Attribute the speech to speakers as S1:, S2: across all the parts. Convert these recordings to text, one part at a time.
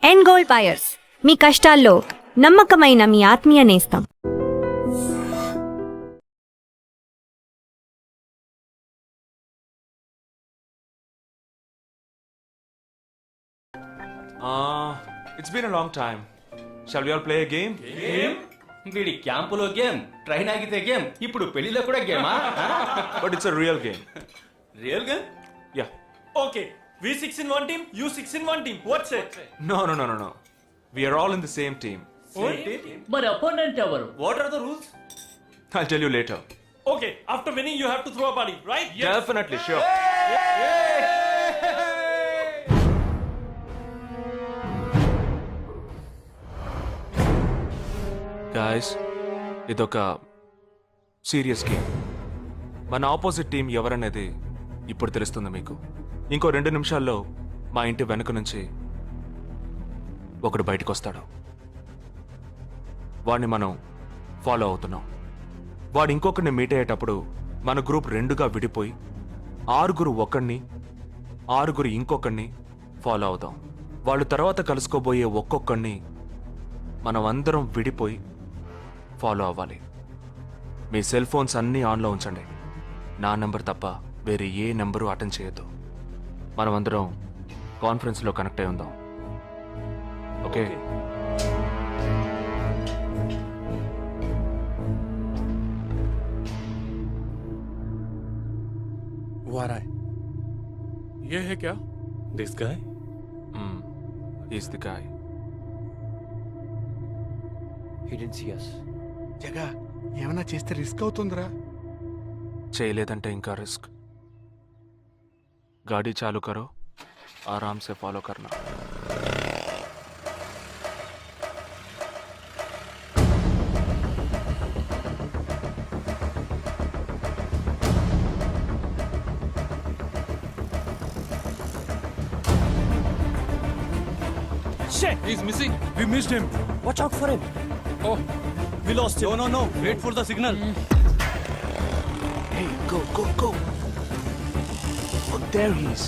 S1: End goal buyers, మీ కష్టాల్లో నమ్మకమైన మీ ఆత్మీయ నేస్తం.
S2: It's been a long time. Shall we all play a game?
S3: Game వీడి క్యాంపులో గేమ్, ట్రైన్ ఆగితే గేమ్, ఇప్పుడు పెళ్లిలో కూడా గేమా?
S2: But it's a real game.
S3: Real game?
S2: Yeah.
S4: Okay, we 6 in one team, you 6 in one team. What's it?
S2: No. We are all in the same team.
S5: మరి opponent ఎవరు?
S3: What are the rules?
S2: I'll tell you later.
S4: Okay, after winning you have to throw a party, right?
S2: Definitely, sure. Guys, ఇదొక serious game. మన opposite team ఎవరనేది ఇప్పుడు తెలుస్తుంది మీకు. ఇంకో 2 నిమిషాల్లో మా ఇంటి వెనుక నుంచి ఒకడు బయటకు వస్తాడు. వాడిని మనం ఫాలో అవుతున్నాం. వాడు ఇంకొకరిని మీట్ అయ్యేటప్పుడు మన గ్రూప్ 2గా విడిపోయి 6 ఒకడిని 6 ఇంకొకరిని ఫాలో అవుదాం. వాళ్ళు తర్వాత కలుసుకోబోయే ఒక్కొక్కడిని మనం అందరం విడిపోయి ఫాలో అవ్వాలి. మీ సెల్ ఫోన్స్ అన్నీ ఆన్లో ఉంచండి. నా నెంబర్ తప్ప వేరే ఏ నెంబరు అటెండ్ చేయొద్దు. మనం అందరం కాన్ఫరెన్స్లో కనెక్ట్ అయి ఉందాం. ఓకే?
S6: वो आ रहा है. ये है क्या?
S3: This guy
S2: is the guy.
S3: He didn't see us.
S6: జగా ఏమైనా చేస్తే రిస్క్ అవుతుందిరా.
S2: చేయలేదంటే ఇంకా రిస్క్. गाड़ी चालू करो, आराम से फॉलो करना.
S4: Shit!
S6: He's missing. We missed him.
S4: Watch out for him.
S6: Oh,
S4: We lost him.
S3: No. Wait for the signal.
S2: Hey, go. Oh, there he is.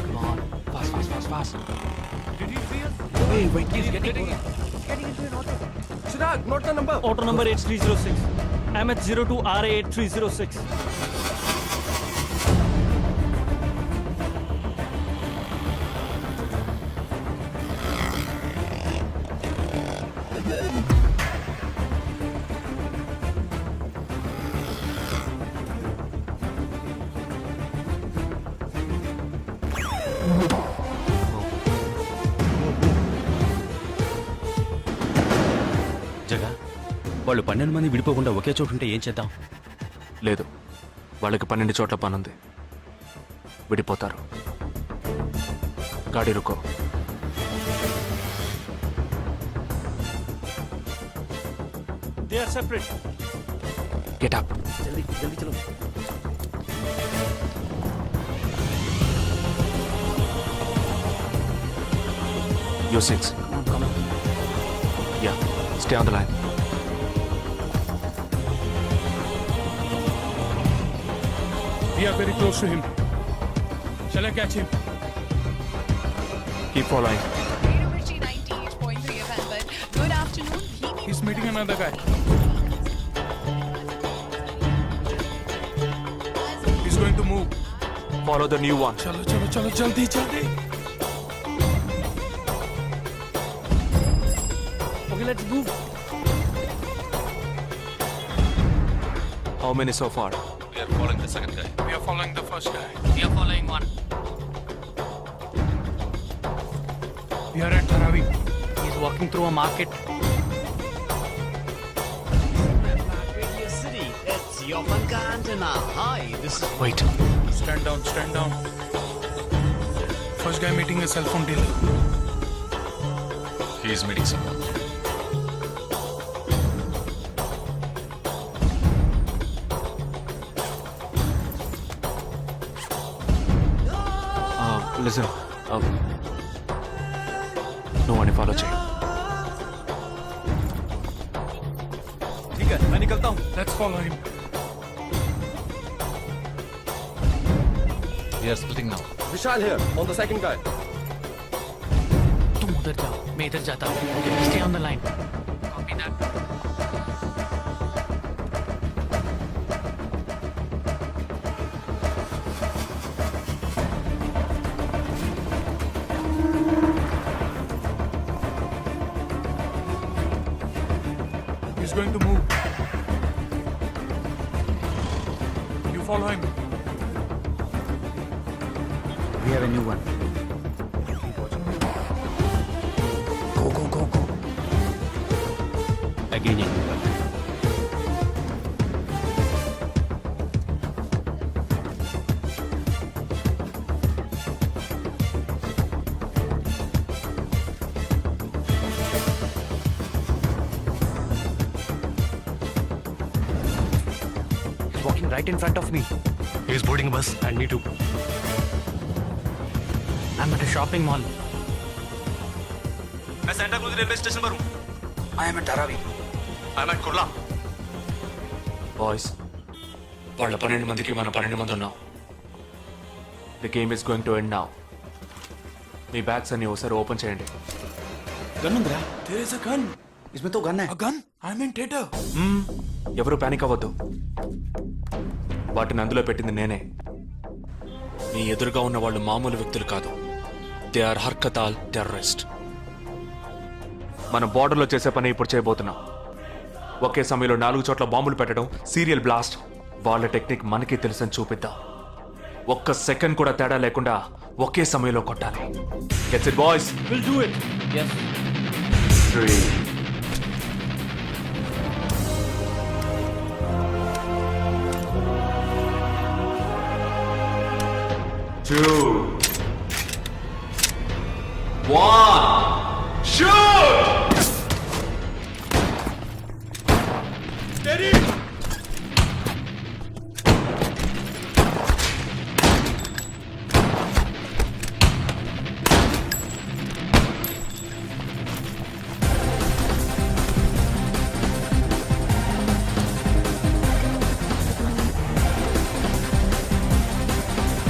S2: Come on, fast.
S6: did he see us?
S2: Hey, wait.
S3: He's getting
S6: Chirag, not the number.
S4: Auto number 8306. MH02 RA 8306.
S3: జగా, వాళ్ళు 12 మంది విడిపోకుండా ఒకే చోటు ఉంటే ఏం చేద్దాం?
S2: లేదు, వాళ్ళకి 12 చోట్ల పనుంది. విడిపోతారు. గాడి రుకో.
S4: They are separate.
S2: Get up.
S3: జల్దీ చలో.
S2: You're 6.
S3: Come on.
S2: Yeah, stay on the line.
S6: We are very close to him. Shall I catch him?
S2: Keep following.
S7: University 98.3 FM, but good afternoon.
S6: He's meeting another guy. He's going to move.
S2: Follow the new one.
S6: चलो जल्दी.
S4: Okay, let's move.
S2: How many so far?
S3: We are following the second guy.
S6: We are following the first guy.
S5: We are following one.
S6: We are at Dharavi.
S5: He's walking through a market.
S8: City. It's Yopanka Antenna. Hi, this is
S2: Wait.
S6: Stand down. First guy meeting a cell phone dealer.
S3: He is meeting someone.
S2: Listen. నువ్వు అని follow చేయి.
S3: ठीक है, मैं निकलता हूँ.
S6: Let's follow him.
S3: We are splitting now.
S9: Vishal here, on the second guy.
S5: मैं इधर जाता हूँ. Stay on the line. Copy that.
S6: He's going to move. You follow him.
S9: We have a new one.
S3: Again, a new one.
S8: He's walking right in front of me. He's boarding a bus. And me too.
S5: I'm at a shopping mall.
S3: मैं Santa cruise railway station पर हूँ.
S9: I am at Dharavi.
S3: I'm at Kurla.
S2: Boys వాళ్ళ 12 మందికి మనం 12 మంది ఉన్నాం. The game is going to end now. Me bags అన్ని ఒకసారి ఓపెన్ చేయండి.
S3: गन ఉందిరా.
S9: There is a gun. इसमें तो गन है.
S6: A gun? I'm in theater.
S2: ఎవరు పానిక్ అవ్వద్దు. వాటిని అందులో పెట్టింది నేనే. మీ ఎదురుగా ఉన్న వాళ్ళు మామూలు వ్యక్తులు కాదు. దే ఆర్ హర్కతాల్ టెర్రరిస్ట్. మనం బార్డర్లో చేసే పని ఇప్పుడు చేయబోతున్నాం. ఒకే సమయంలో 4 చోట్ల బాంబులు పెట్టడం, సీరియల్ బ్లాస్ట్. వాళ్ళ టెక్నిక్ మనకి తెలుసని చూపిద్దాం. ఒక్క సెకండ్ కూడా తేడా లేకుండా ఒకే సమయంలో కొట్టాలి. Gets it boys.
S4: We'll do it. Yes.
S2: 3 2 1 shoot!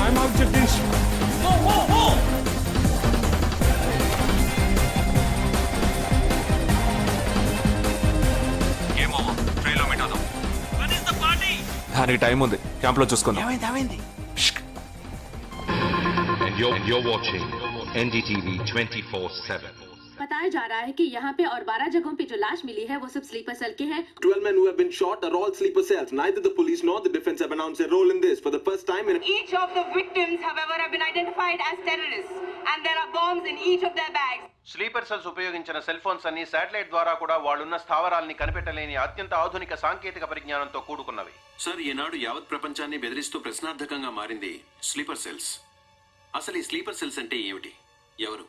S6: I'm out, Jagdish.
S2: దానికి టైం ఉంది. క్యాంప్ లో చూసుకుందాం.
S10: And you're watching NDTV 24/7.
S11: बताया जा रहा है कि यहाँ पे और 12 जगहों पे जो लाश मिली है वो सब स्लीपर सेल के हैं.
S12: 12 men who have been shot are all sleeper cells. Neither the police nor the defense have announced a role in this. For the first time in
S11: Each of the victims, however, have been identified as terrorists, and there are bombs in each of their bags.
S13: Sleeper cells ఉపయోగించిన cell phones అన్ని satellite ద్వారా కూడా వాళ్ళున్న స్థావరాల్ని కనిపెట్టలేని అత్యంత ఆధునిక సాంకేతిక పరిజ్ఞానంతో కూడుకున్నవి.
S14: Sir, ఈనాడు యావత్ ప్రపంచాన్ని బెదిరిస్తూ ప్రశ్నార్థకంగా మారింది స్లీపర్ సెల్స్. అసలు ఈ స్లీపర్ సెల్స్ అంటే ఏమిటి? ఎవరు?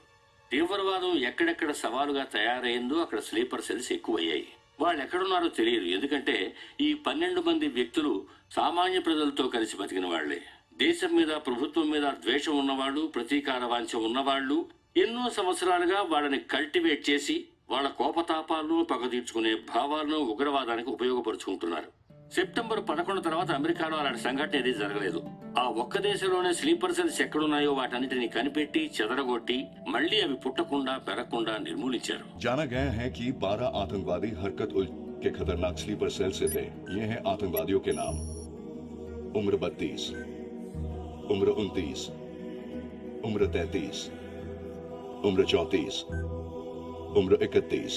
S5: తీవ్రవాదం ఎక్కడెక్కడ సవాలుగా తయారైందో అక్కడ స్లీపర్ సెల్స్ ఎక్కువయ్యాయి. వాళ్ళు ఎక్కడున్నారో తెలియదు. ఎందుకంటే ఈ 12 మంది వ్యక్తులు సామాన్య ప్రజలతో కలిసి బతికిన వాళ్లే. దేశం మీద, ప్రభుత్వం మీద ద్వేషం ఉన్నవాళ్ళు, ప్రతీకార వాంఛ ఉన్నవాళ్ళు ఎన్నో సంవత్సరాలుగా వాళ్ళని కల్టివేట్ చేసి వాళ్ళ కోపతాపాలను, పగ తీర్చుకునే భావాలను ఉగ్రవాదానికి ఉపయోగపరుచుకుంటున్నారు. సెప్టెంబర్ 11 తర్వాత అమెరికాలో అలాంటి సంఘటన ఏది జరగలేదు. ఆ ఒక్క దేశంలోనే స్లీపర్ సెల్స్ ఎక్కడున్నాయో వాటన్నిటిని కనిపెట్టి చెదరగొట్టి మళ్లీ అవి పుట్టకుండా పెరగకుండా నిర్మూలించారు.
S10: जाना गया है कि 12 आतंकवादी हरकत उल के खतरनाक स्लीपर सेल से थे. ये हैं आतंकवादियों के नाम: उम्र 32, उम्र 29, उम्र 33, उम्र 34, उम्र 31.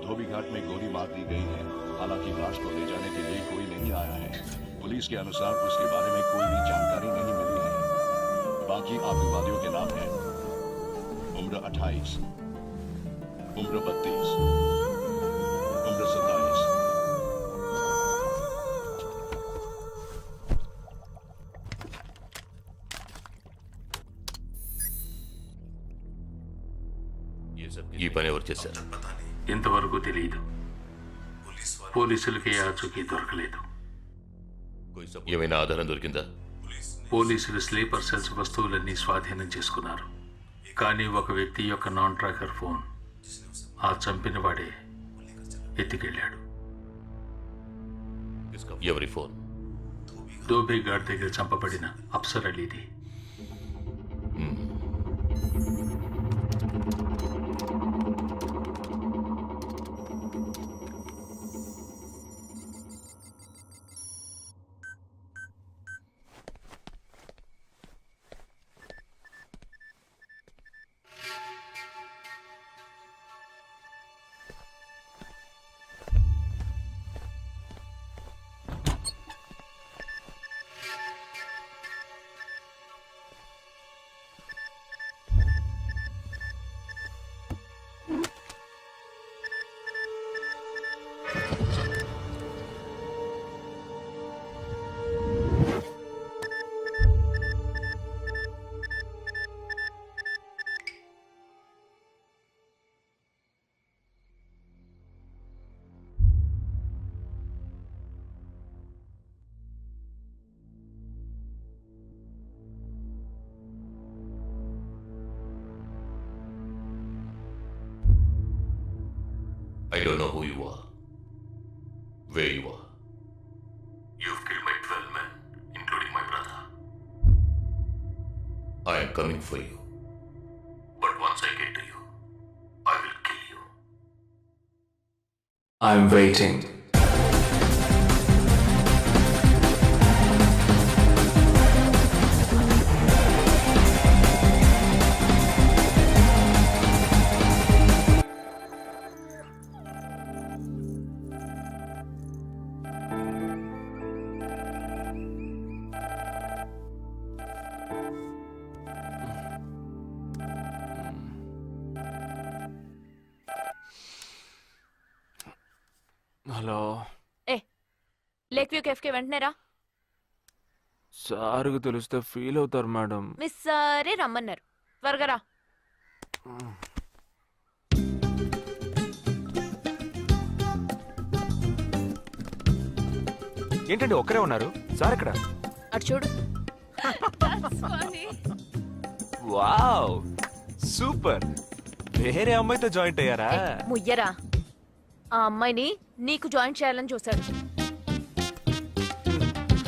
S10: धोबी घाट में गोली मार दी गई है. हालांकि लाश को ले जाने के लिए कोई नहीं आया है. पुलिस के अनुसार उसके बारे में कोई भी जानकारी नहीं मिली है. बाकी आतंकवादियों के नाम हैं: उम्र 28, उम्र 32, उम्र 27. ఈ పని ఎవరు చేశారు?
S6: ఇంతవరకు తెలియదు. పోలీసులకి ఆచూకీ దొరకలేదు.
S10: ఏమైనా ఆధారం దొరికిందా?
S6: పోలీసులు స్లీపర్ సెల్స్ వస్తువులన్నీ స్వాధీనం చేసుకున్నారు. కానీ ఒక వ్యక్తి యొక్క నాన్ ట్రాకర్ ఫోన్ ఆ చంపిన వాడే ఎత్తికెళ్ళాడు.
S10: ఎవరి ఫోన్?
S6: దోబీ ఘాట్ దగ్గర చంపబడిన Afsar అలీది.
S10: I don't know who you are, where you are. You've killed my 12 men, including my brother. I am coming for you. But once I get to you, I will kill you.
S2: I'm waiting. Hello
S1: lake view కేఫ్కి వెంటనే రా.
S2: సార్కి తెలిస్తే feel అవుతారు madam.
S1: Miss సరే రమ్మన్నారు, త్వరగా రా.
S2: ఏంటండి ఒక్కరే ఉన్నారు? సార్ ఇక్కడ.
S1: అటు చూడు.
S2: Wow super. వేరే అమ్మాయితో జాయింట్ అయ్యారా?
S1: ముయ్యరా, ఆ అమ్మాయిని నీకు జాయిన్ చేయాలని చూశాడు.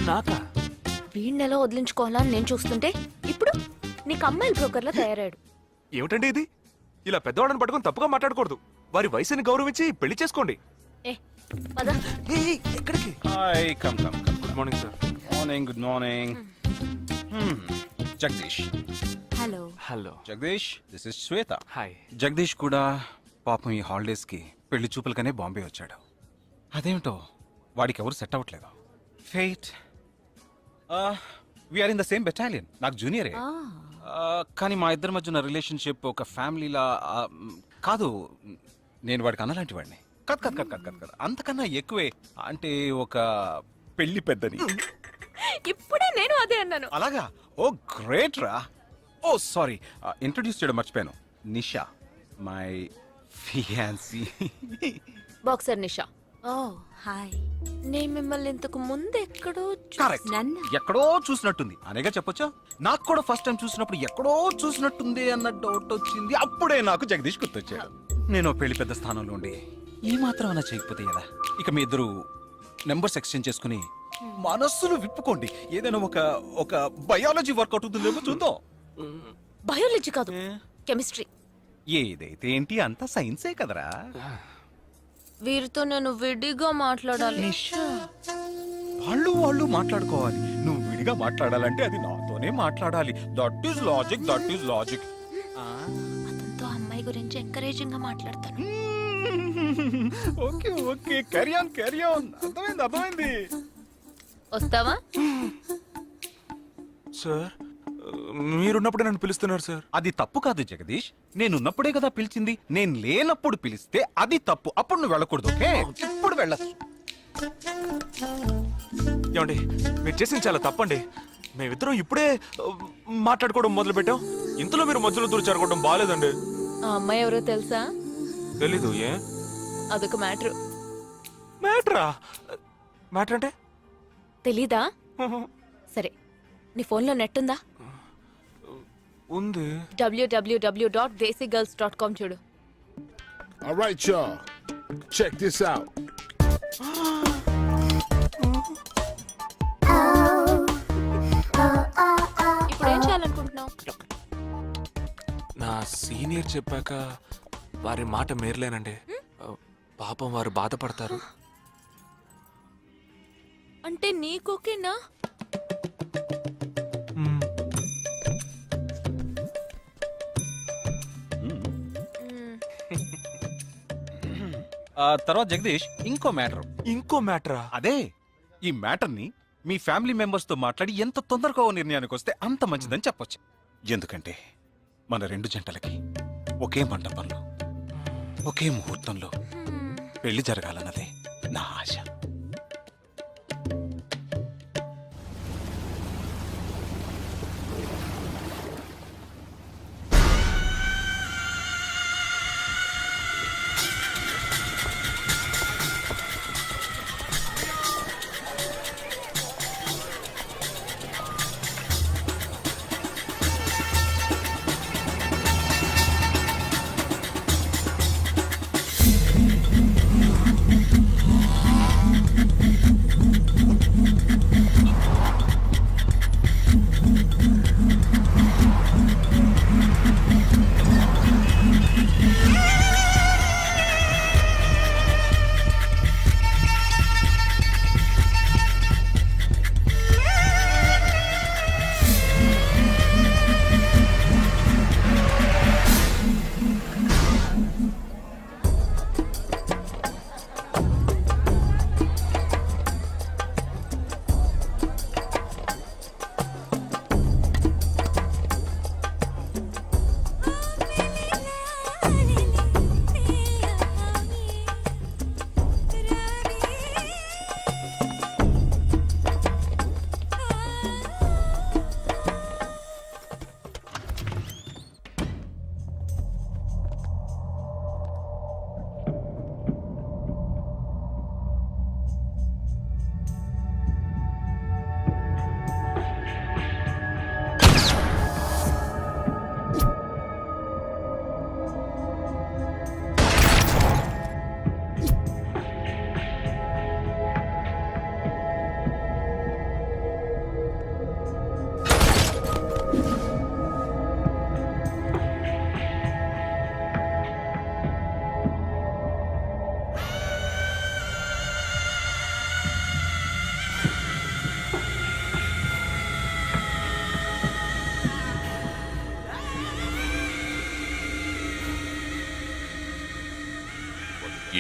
S2: నాకా?
S1: వీణ్ణెలా వదిలించుకోవాలని నేను చూస్తుంటే ఇప్పుడు నీకు అమ్మాయిల బ్రోకర్లా తయారాడు.
S2: ఏమిటండి ఇది? ఇలా పెద్దవాళ్ళని పట్టుకొని తప్పుగా మాట్లాడకూడదు. వారి వయసుని గౌరవించి పెళ్లి చేసుకోండి.
S1: పద.
S2: ఎక్కడికి?
S3: Hi come come come.
S2: Good morning sir.
S3: Morning, good morning. Jagadish.
S1: Hello.
S2: Hello
S3: Jagadish, this is Shweta.
S2: Hi.
S3: Jagadish కూడా పాపం ఈ హాలిడేస్కి పెళ్లి చూపులకనే బాంబే వచ్చాడు. అదేమిటో వాడికి ఎవరు సెట్ అవ్వట్లేదు. Fate. We're in the same battalion. నాకు జూనియరే. కానీ మా ఇద్దరి మధ్య ఉన్న రిలేషన్షిప్ ఒక ఫ్యామిలీలా కాదు. నేను వాడికి అన్నలాంటి వాడిని కద్ కద్ కద్ కద్ కద్ కద్ అంతకన్నా ఎక్కువే. అంటే ఒక పెళ్లి పెద్దని.
S1: ఇప్పుడే నేను అదే అన్నాను.
S3: అలాగా? ఓ గ్రేట్ రా. ఓ సారీ, ఇంట్రొడ్యూస్ చేయడం మర్చిపోయాను. Nisha, my fiancee.
S1: Boxer Nisha. Oh hi. నేను మిమ్మల్ని ఇంతకు ముందు ఎక్కడో
S3: కరెక్ట్. ఎక్కడో చూసినట్టుంది అనేగా చెప్పొచ్చా? నాకు కూడా ఫస్ట్ టైం చూసినప్పుడు ఎక్కడో చూసినట్టుంది అన్న డౌట్ వచ్చింది. అప్పుడే నాకు జగదీష్ గుర్తొచ్చాడు. నేను పెళ్లి పెద్ద స్థానంలో ఉండి ఈ మాత్రం అలా చేయకపోతే కదా. ఇక మీ ఇద్దరు నెంబర్స్ ఎక్స్చేంజ్ చేసుకుని మనస్సులు విప్పుకోండి. ఏదైనా ఒక బయాలజీ వర్కౌట్ అవుతుందేమో చూద్దాం.
S1: బయాలజీ కాదు, కెమిస్ట్రీ.
S3: ఏదైతే ఏంటి, అంతా సైన్సే కదరా.
S1: వీరితో నేను విడిగా మాట్లాడాలి.
S3: వాళ్ళు మాట్లాడుకోవాలి. నువ్వు విడిగా మాట్లాడాలంటే అది నాతోనే మాట్లాడాలి. That is logic, that is logic.
S1: అతనితో అమ్మాయి గురించి ఎంకరేజింగ్ గా మాట్లాడతాను.
S3: Okay okay, carry on carry on. అర్థమైంది.
S1: వస్తావా?
S2: సార్ మీరున్నప్పుడే నన్ను పిలుస్తున్నారు సార్.
S3: అది తప్పు కాదు జగదీష్. నేనున్నప్పుడే కదా పిలిచింది. నేను లేనప్పుడు పిలిస్తే అది తప్పు. అప్పుడు నువ్వు వెళ్ళకూడదు. ఓకే, ఇప్పుడు వెళ్ళచ్చు.
S2: ఏమండి మీరు చేసింది చాలా తప్పండి. మేమిద్దరం ఇప్పుడే మాట్లాడుకోవడం మొదలు పెట్టాం. ఇంతలో మీరు మధ్యలో దూరం బాగాలేదండి.
S1: ఆ అమ్మాయి ఎవరో తెలుసా?
S2: తెలీదు. ఏ?
S1: అదొక మ్యాటర్.
S2: మ్యాటరా? మ్యాటర్ అంటే
S1: తెలీదా? సరే, నీ ఫోన్లో నెట్ ఉందా?
S2: ఉంది.
S1: www.desigirls.com చూడు.
S10: All right, y'all. Check this out.
S1: ఇప్పుడు ఏం చేయాలనుకుంటున్నావు?
S2: నా సీనియర్ చెప్పాక వారి మాట మేరలేనండి. పాపం వారు బాధపడతారు.
S1: అంటే నీకోకేనా?
S3: తర్వాత జగదీష్, ఇంకో మ్యాటరా? అదే, ఈ మ్యాటర్ ని మీ ఫ్యామిలీ మెంబర్స్ తో మాట్లాడి ఎంత తొందరగా ఓ నిర్ణయానికి వస్తే అంత మంచిదని చెప్పొచ్చు. ఎందుకంటే మన రెండు జంటలకి ఒకే మండపంలో ఒకే ముహూర్తంలో పెళ్లి జరగాలన్నదే నా ఆశ.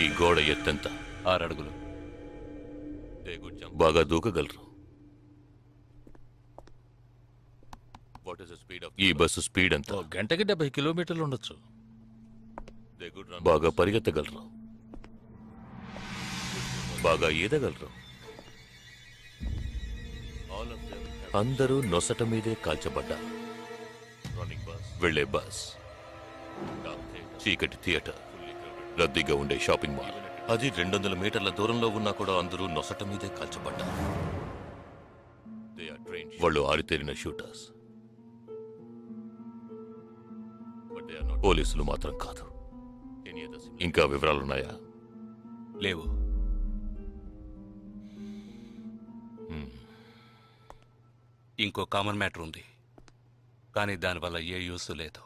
S10: ఈ గోడ ఎత్తెంత?
S14: 6 అడుగులు.
S10: బాగా దూకగలరు. ఈ బస్సు స్పీడ్ ఎంత?
S6: గంటకి 70 కిలోమీటర్లు ఉండొచ్చు.
S10: బాగా పరిగెత్తగలరు. బాగా ఈదగలరు. అందరూ నొసట మీదే కాల్చబడ్డారు. వెళ్లే బస్, చీకటి థియేటర్, రద్దీగా ఉండే షాపింగ్ మాల్, అది 200 మీటర్ల దూరంలో ఉన్నా కూడా అందరూ నొసట మీదే కాల్చబడ్డారు. వాళ్ళు ఆరితేరిన షూటర్స్. పోలీసులు మాత్రం కాదు. ఇంకా వివరాలున్నాయా?
S14: లేవు. ఇంకో కామన్ మ్యాటర్ ఉంది, కానీ దానివల్ల ఏ యూస్ లేదు.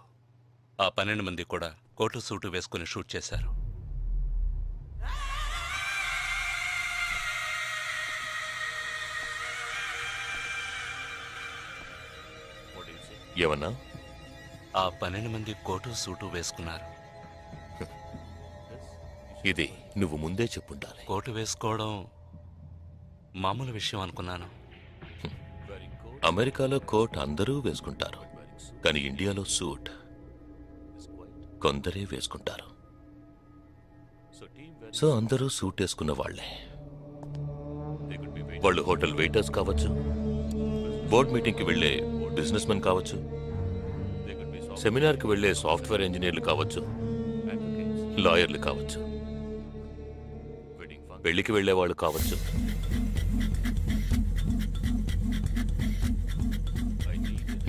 S14: ఆ 12 మంది కూడా కోటు సూటు వేసుకుని షూట్ చేశారు.
S10: ఏమన్నా?
S14: ఆ 12 మంది కోటు సూటు వేసుకున్నారు.
S10: ఇది నువ్వు ముందే చెప్పుండాలి.
S14: కోటు వేసుకోవడం మామూలు విషయం అనుకున్నాను.
S10: అమెరికాలో కోట్ అందరూ వేసుకుంటారు, కానీ ఇండియాలో సూట్ కొందరే వేసుకుంటారు. సో అందరూ సూట్ వేసుకున్న వాళ్లే. వాళ్ళు హోటల్ వెయిటర్స్ కావచ్చు, బోర్డ్ మీటింగ్కి వెళ్లే బిజినెస్ మెన్ కావచ్చు, సెమినార్కి వెళ్లే సాఫ్ట్వేర్ ఇంజనీర్లు కావచ్చు, లాయర్లు కావచ్చు, పెళ్లికి వెళ్లే వాళ్ళు కావచ్చు.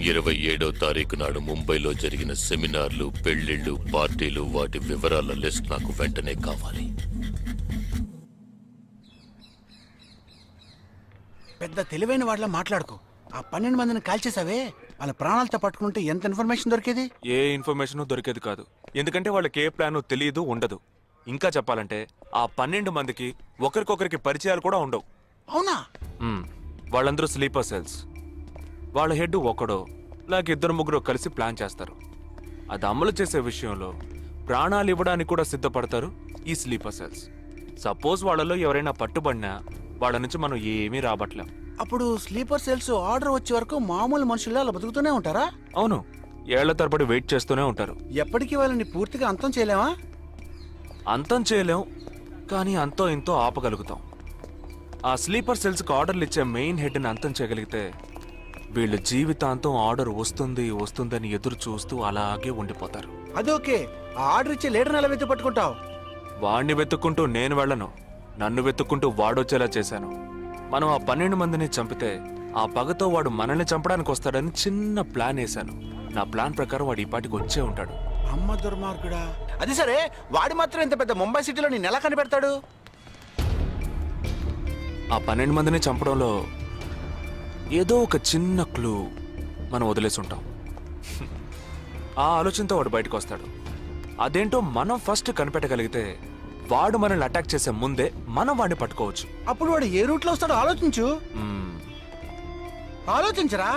S10: 27వ తారీఖు నాడు ముంబైలో జరిగిన సెమినార్లు, పెళ్లిళ్లు, పార్టీలు, వాటి వివరాల లిస్ట్ నాకు వెంటనే కావాలి.
S9: పెద్ద తెలివైన వాళ్ళ మాట్లాడుకో. ఆ 12 మందిని కాల్చేసావే, వాళ్ళ ప్రాణాలతో పట్టుకుంటే ఎంత ఇన్ఫర్మేషన్ దొరికేది?
S2: ఏ ఇన్ఫర్మేషన్ దొరికేది కాదు, ఎందుకంటే వాళ్ళకి ఏ ప్లాన్ తెలియదు, ఉండదు. ఇంకా చెప్పాలంటే ఆ 12 మందికి ఒకరికొకరికి పరిచయాలు కూడా ఉండవు.
S9: అవునా?
S2: వాళ్ళందరూ స్లీపర్ సెల్స్. వాళ్ళ హెడ్ ఒకడో లేక 2-3 కలిసి ప్లాన్ చేస్తారు. అది అమలు చేసే విషయంలో ప్రాణాలు ఇవ్వడానికి కూడా సిద్ధపడతారు ఈ స్లీపర్ సెల్స్. సపోజ్ వాళ్ళలో ఎవరైనా పట్టుబడినా వాళ్ళ నుంచి మనం ఏమీ రాబట్టలేం.
S9: అప్పుడు స్లీపర్ సెల్స్ ఆర్డర్ వచ్చే వరకు మామూలు మనుషుల్లో అలా బతుకుతూనే ఉంటారా?
S2: అవును, ఏళ్ల తరబడి వెయిట్ చేస్తూనే ఉంటారు.
S9: ఎప్పటికీ వాళ్ళని పూర్తిగా అంతం చేయలేమా?
S2: అంతం చేయలేం, కానీ అంతో ఇంతో ఆపగలుగుతాం. ఆ స్లీపర్ సెల్స్కి ఆర్డర్లు ఇచ్చే మెయిన్ హెడ్ని అంతం చేయగలిగితే వీళ్ళు జీవితాంతం ఆర్డర్ వస్తుందని ఎదురు చూస్తూ అలాగే ఉండిపోతారు.
S9: అదోకే, ఆ ఆర్డర్ ఇచ్చే లీడర్ని ఎలా వెతుకు పట్టుకుంటావు?
S2: వాడిని వెతుక్కుంటూ నేను వెళ్ళను, నన్ను వెతుక్కుంటూ వాడొచ్చేలా చేశాను. మనం ఆ 12 మందిని చంపితే ఆ పగతో వాడు మనల్ని చంపడానికి వస్తాడని చిన్న ప్లాన్ వేశాను. నా ప్లాన్ ప్రకారం వాడు ఈ పాటికి వచ్చే ఉంటాడు.
S9: అమ్మ దుర్మార్గుడా! అది సరే, వాడు మాత్రం ఇంత పెద్ద ముంబై సిటీలో నేను ఎలా కనిపెడతాడు?
S2: ఆ 12 మందిని చంపడంలో ఏదో ఒక చిన్న క్లూ మనం వదిలేసి ఉంటాం. ఆ ఆలోచనతో వాడు బయటకు వస్తాడు. అదేంటో మనం ఫస్ట్ కనిపెట్టగలిగితే వాడు మనల్ని అటాక్ చేసే ముందే మనం వాడిని పట్టుకోవచ్చు.
S9: అప్పుడు వాడు ఏ రూట్ లో వస్తాడో ఆలోచించు. ఆలోచించరా?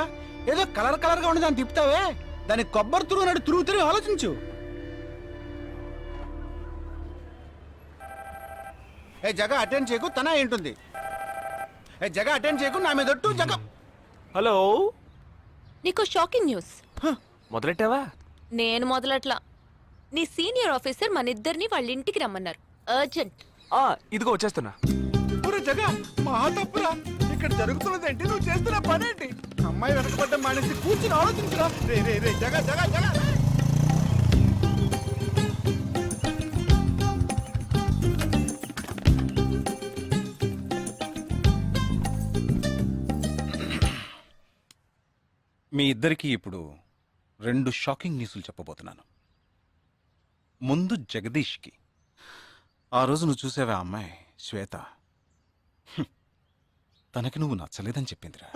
S9: ఏదో కలర్ గా ఉండి దాన్ని తిప్పుతావే, దాన్ని కొబ్బరి తిరుగుతూ ఆలోచించు. ఏ జగ అటెండ్ చేయకు, తన ఏంటుంది? ఏ జగ అటెండ్ చేయకు, నా మీద ఒట్టు. జగ
S2: హలో,
S1: నీకు షాకింగ్ న్యూస్.
S2: మొదలెట్టావా?
S1: నేను మొదలట్లా. నీ సీనియర్ ఆఫీసర్ మన ఇద్దరిని వాళ్ళ ఇంటికి రమ్మన్నారు, అర్జెంట్.
S2: ఇదిగో వచ్చేస్తున్నా.
S9: జగ మా తప్పురా, ఇక్కడ జరుగుతున్నదేంటి, నువ్వు చేస్తున్న పనేంటి? అమ్మాయి వెనకబడ్డ మానేసి కూర్చుని ఆలోచించరా. రే రే రే జగ జగ జగ
S3: మీ ఇద్దరికి ఇప్పుడు 2 షాకింగ్ న్యూస్లు చెప్పబోతున్నాను. ముందు జగదీష్కి. ఆ రోజు నువ్వు చూసావా అమ్మాయి శ్వేత? తనకి నువ్వు నచ్చలేదని చెప్పిందిరా.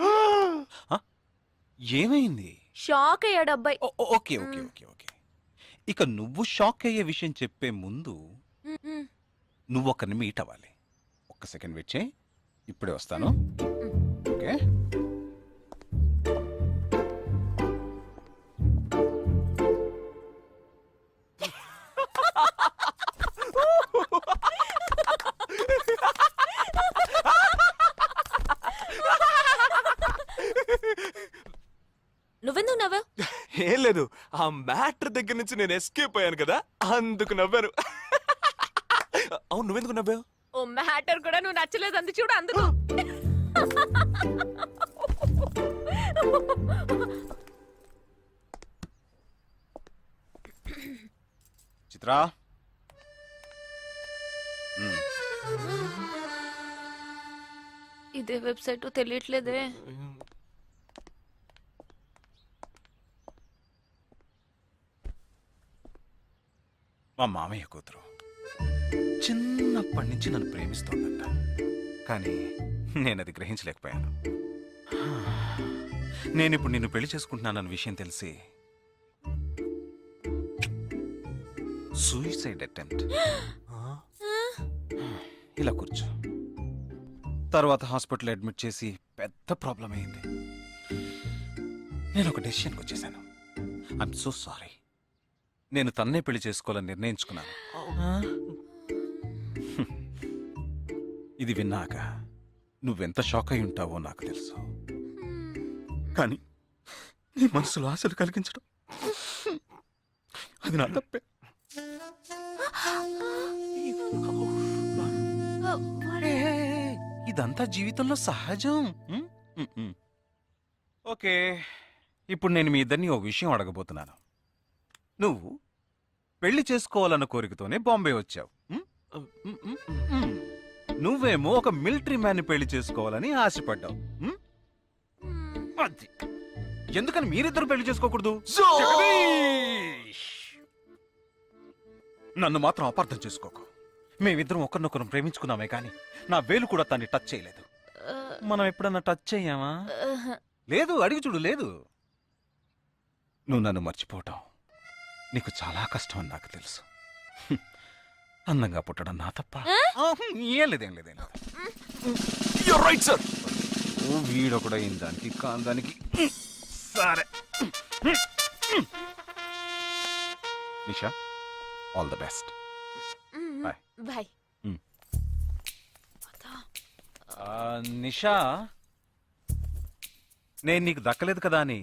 S3: ఏమైంది?
S1: షాక్ అయ్యాడు అబ్బాయి.
S3: Okay okay okay okay. ఇక నువ్వు షాక్ అయ్యే విషయం చెప్పే ముందు నువ్వు ఒకరిని మీట్ అవ్వాలి. ఒక్క సెకండ్ వెయిట్ చేయి, ఇప్పుడే వస్తాను. ఓకే.
S2: లేదు ఆ మ్యాటర్ దగ్గర నుంచి నేను ఎస్కేప్ అయ్యాను కదా అందుకు నవ్వాను. అవును నువ్వెందుకు నవ్వావు?
S1: ఓ మ్యాటర్ కూడా నువ్వు నచ్చలేదు అంది చూడు అందుకు.
S3: చిత్రా,
S1: ఇదే వెబ్సైట్ తెలియట్లేదే.
S3: మా మామయ్య కూతురు చిన్నప్పటి నుంచి నన్ను ప్రేమిస్తోందంట, కానీ నేనది గ్రహించలేకపోయాను. నేనిప్పుడు నిన్ను పెళ్లి చేసుకుంటున్నానన్న విషయం తెలిసి సూసైడ్ అటెంప్ట్. ఇలా కూర్చో. తర్వాత హాస్పిటల్ అడ్మిట్ చేసి పెద్ద ప్రాబ్లం అయింది. నేను ఒక డెసిషన్కి వచ్చేసాను. I'm so sorry. నేను తన్నే పెళ్లి చేసుకోవాలని నిర్ణయించుకున్నాను. ఇది విన్నాక నువ్వెంత షాక్ అయి ఉంటావో నాకు తెలుసు, కానీ నీ మనసులో ఆశలు కలిగించడం అది నా తప్పే. ఇదంతా జీవితంలో సహజం. ఓకే, ఇప్పుడు నేను మీ ఇద్దరిని ఓ విషయం అడగబోతున్నాను. నువ్వు పెళ్లి చేసుకోవాలన్న కోరికతోనే బాంబే వచ్చావు. నువ్వేమో ఒక మిలిటరీ మ్యాన్ పెళ్లి చేసుకోవాలని ఆశపడ్డావు. అది ఎందుకని మీరిద్దరు పెళ్లి చేసుకోకూడదు? జగదీష్! నన్ను మాత్రం అపార్థం చేసుకోకు. మేమిద్దరం ఒకరినొకరు ప్రేమించుకున్నామే కానీ నా వేలు కూడా తన్ని టచ్ చేయలేదు. మనం ఎప్పుడన్నా టచ్ చెయ్యామా? లేదు, అడిగి చూడు. లేదు. నువ్వు నన్ను మర్చిపోవటం నీకు చాలా కష్టం అని నాకు తెలుసు. అందంగా పుట్టడం నా తప్ప. ఏం లేదేం లేదేం లేదు.
S2: Right sir.
S3: వీడొకడు అయిన దానికి కాందానికి. సరే Nisha, all the best. Bye
S1: bye.
S3: Nisha, నేను నీకు దక్కలేదు కదా అని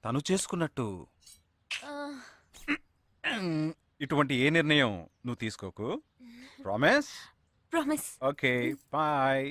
S3: తను చేసుకున్నట్టు ఇటువంటి ఏ నిర్ణయం నువ్వు తీసుకోకు. ప్రామిస్?
S1: ప్రామిస్.
S3: Okay, bye.